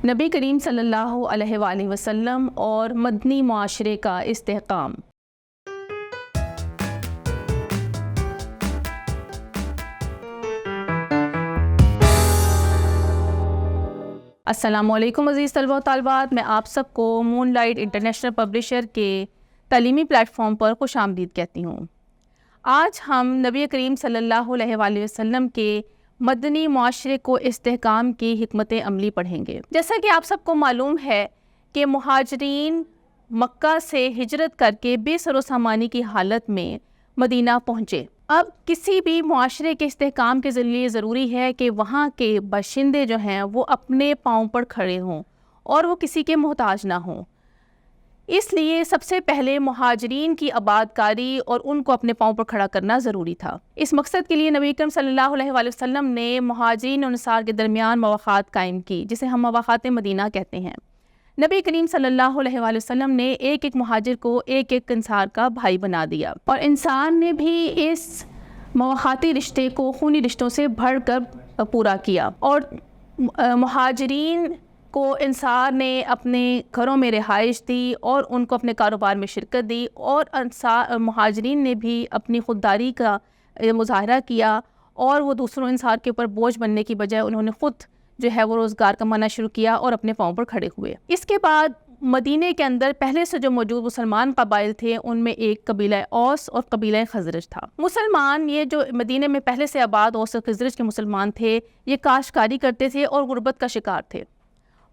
نبی کریم صلی اللہ علیہ وآلہ وسلم اور مدنی معاشرے کا استحکام۔ السلام علیکم عزیز طلبہ و طالبات، میں آپ سب کو مون لائٹ انٹرنیشنل پبلشر کے تعلیمی پلیٹ فارم پر خوش آمدید کہتی ہوں۔ آج ہم نبی کریم صلی اللہ علیہ وآلہ وسلم کے مدنی معاشرے کو استحکام کی حکمت عملی پڑھیں گے۔ جیسا کہ آپ سب کو معلوم ہے کہ مہاجرین مکہ سے ہجرت کر کے بے سر و سامانی کی حالت میں مدینہ پہنچے۔ اب کسی بھی معاشرے کے استحکام کے ذریعے ضروری ہے کہ وہاں کے باشندے جو ہیں وہ اپنے پاؤں پر کھڑے ہوں اور وہ کسی کے محتاج نہ ہوں۔ اس لیے سب سے پہلے مہاجرین کی آباد کاری اور ان کو اپنے پاؤں پر کھڑا کرنا ضروری تھا۔ اس مقصد کے لیے نبی اکرم صلی اللہ علیہ وآلہ وسلم نے مہاجرین اور انصار کے درمیان مواخات قائم کی، جسے ہم مواخات مدینہ کہتے ہیں۔ نبی کریم صلی اللہ علیہ وآلہ وسلم نے ایک ایک مہاجر کو ایک ایک انصار کا بھائی بنا دیا، اور انصار نے بھی اس مواخاتی رشتے کو خونی رشتوں سے بڑھ کر پورا کیا، اور مہاجرین کو انصار نے اپنے گھروں میں رہائش دی اور ان کو اپنے کاروبار میں شرکت دی، اور مہاجرین نے بھی اپنی خودداری کا مظاہرہ کیا، اور وہ دوسروں انصار کے اوپر بوجھ بننے کی بجائے انہوں نے خود جو ہے وہ روزگار کمانا شروع کیا اور اپنے پاؤں پر کھڑے ہوئے۔ اس کے بعد مدینے کے اندر پہلے سے جو موجود مسلمان قبائل تھے ان میں ایک قبیلہ اوس اور قبیلہ خزرج تھا۔ مسلمان یہ جو مدینے میں پہلے سے آباد اوس اور خزرج کے مسلمان تھے، یہ کاشتکاری کرتے تھے اور غربت کا شکار تھے،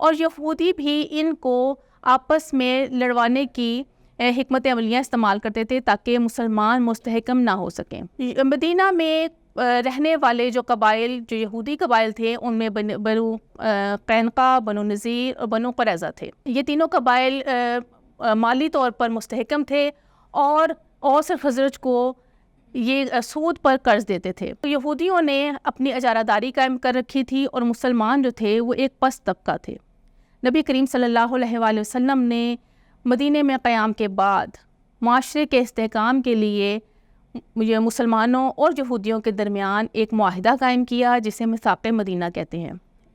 اور یہودی بھی ان کو آپس میں لڑوانے کی حکمت عملیاں استعمال کرتے تھے تاکہ مسلمان مستحکم نہ ہو سکیں۔ مدینہ میں رہنے والے جو قبائل جو یہودی قبائل تھے ان میں بنو قینقاع، بنو نذیر اور بنو قریظہ تھے۔ یہ تینوں قبائل مالی طور پر مستحکم تھے اور اوس اور خزرج کو یہ سود پر قرض دیتے تھے۔ یہودیوں نے اپنی اجارہ داری قائم کر رکھی تھی اور مسلمان جو تھے وہ ایک پست طبقہ تھے۔ نبی کریم صلی اللہ علیہ وآلہ وسلم نے مدینے میں قیام کے بعد معاشرے کے استحکام کے لیے یہ مسلمانوں اور یہودیوں کے درمیان ایک معاہدہ قائم کیا جسے میثاق مدینہ کہتے ہیں۔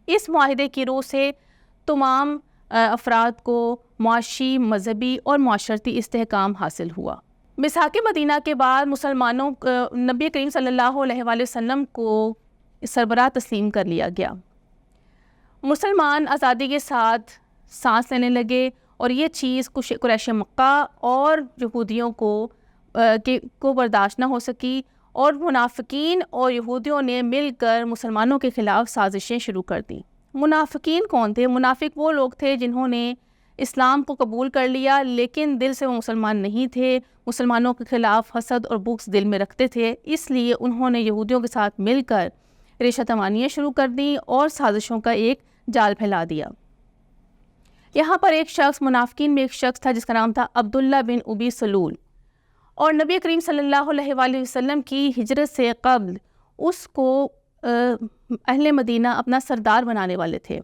اس معاہدے کی روح سے تمام افراد کو معاشی، مذہبی اور معاشرتی استحکام حاصل ہوا۔ میثاق مدینہ کے بعد مسلمانوں نبی کریم صلی اللہ علیہ وآلہ وسلم کو سربراہ تسلیم کر لیا گیا۔ مسلمان آزادی کے ساتھ سانس لینے لگے، اور یہ چیز قریش مکہ اور یہودیوں کو برداشت نہ ہو سکی، اور منافقین اور یہودیوں نے مل کر مسلمانوں کے خلاف سازشیں شروع کر دیں۔ منافقین کون تھے؟ منافق وہ لوگ تھے جنہوں نے اسلام کو قبول کر لیا لیکن دل سے وہ مسلمان نہیں تھے، مسلمانوں کے خلاف حسد اور بغض دل میں رکھتے تھے، اس لیے انہوں نے یہودیوں کے ساتھ مل کر ریشہ توانیاں شروع کر دیں اور سازشوں کا ایک جال پھیلا دیا۔ یہاں پر ایک شخص، منافقین میں ایک شخص تھا جس کا نام تھا عبداللہ بن ابی سلول، اور نبی کریم صلی اللہ علیہ وآلہ وسلم کی ہجرت سے قبل اس کو اہل مدینہ اپنا سردار بنانے والے تھے۔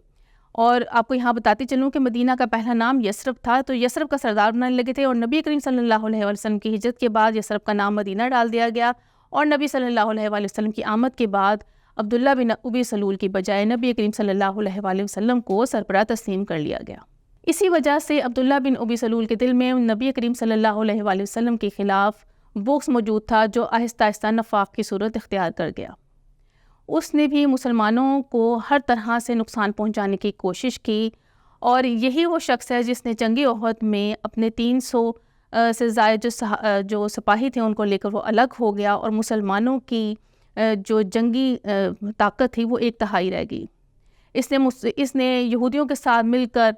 اور آپ کو یہاں بتاتی چلوں کہ مدینہ کا پہلا نام یثرب تھا، تو یثرب کا سردار بنانے لگے تھے، اور نبی کریم صلی اللہ علیہ وآلہ وسلم کی ہجرت کے بعد یثرب کا نام مدینہ ڈال دیا گیا، اور نبی صلی اللہ علیہ وآلہ وسلم کی آمد کے بعد عبداللہ بن ابی سلول کی بجائے نبی کریم صلی اللہ علیہ وآلہ وسلم کو سربراہ تسلیم کر لیا گیا۔ اسی وجہ سے عبداللہ بن ابی سلول کے دل میں نبی کریم صلی اللہ علیہ وآلہ وسلم کے خلاف بغض موجود تھا، جو آہستہ آہستہ نفاق کی صورت اختیار کر گیا۔ اس نے بھی مسلمانوں کو ہر طرح سے نقصان پہنچانے کی کوشش کی، اور یہی وہ شخص ہے جس نے جنگ احد میں اپنے 300 سے زائد جو سپاہی تھے ان کو لے کر وہ الگ ہو گیا، اور مسلمانوں کی جو جنگی طاقت تھی وہ 1/3 رہ گئی۔ اس نے یہودیوں کے ساتھ مل کر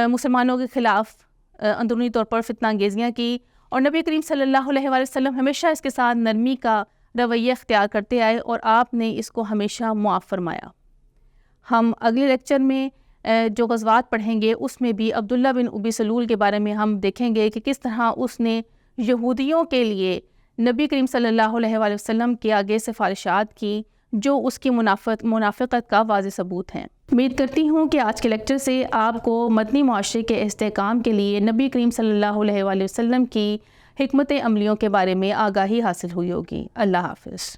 مسلمانوں کے خلاف اندرونی طور پر فتنہ انگیزیاں کی، اور نبی کریم صلی اللہ علیہ وآلہ وسلم ہمیشہ اس کے ساتھ نرمی کا رویہ اختیار کرتے آئے، اور آپ نے اس کو ہمیشہ معاف فرمایا۔ ہم اگلے لیکچر میں جو غزوات پڑھیں گے اس میں بھی عبداللہ بن ابی سلول کے بارے میں ہم دیکھیں گے کہ کس طرح اس نے یہودیوں کے لیے نبی کریم صلی اللہ علیہ وآلہ وسلم کے آگے سفارشات کی جو اس کی منافقت کا واضح ثبوت ہیں۔ امید کرتی ہوں کہ آج کے لیکچر سے آپ کو مدنی معاشرے کے استحکام کے لیے نبی کریم صلی اللہ علیہ وآلہ وسلم کی حکمت عملیوں کے بارے میں آگاہی حاصل ہوئی ہوگی۔ اللہ حافظ۔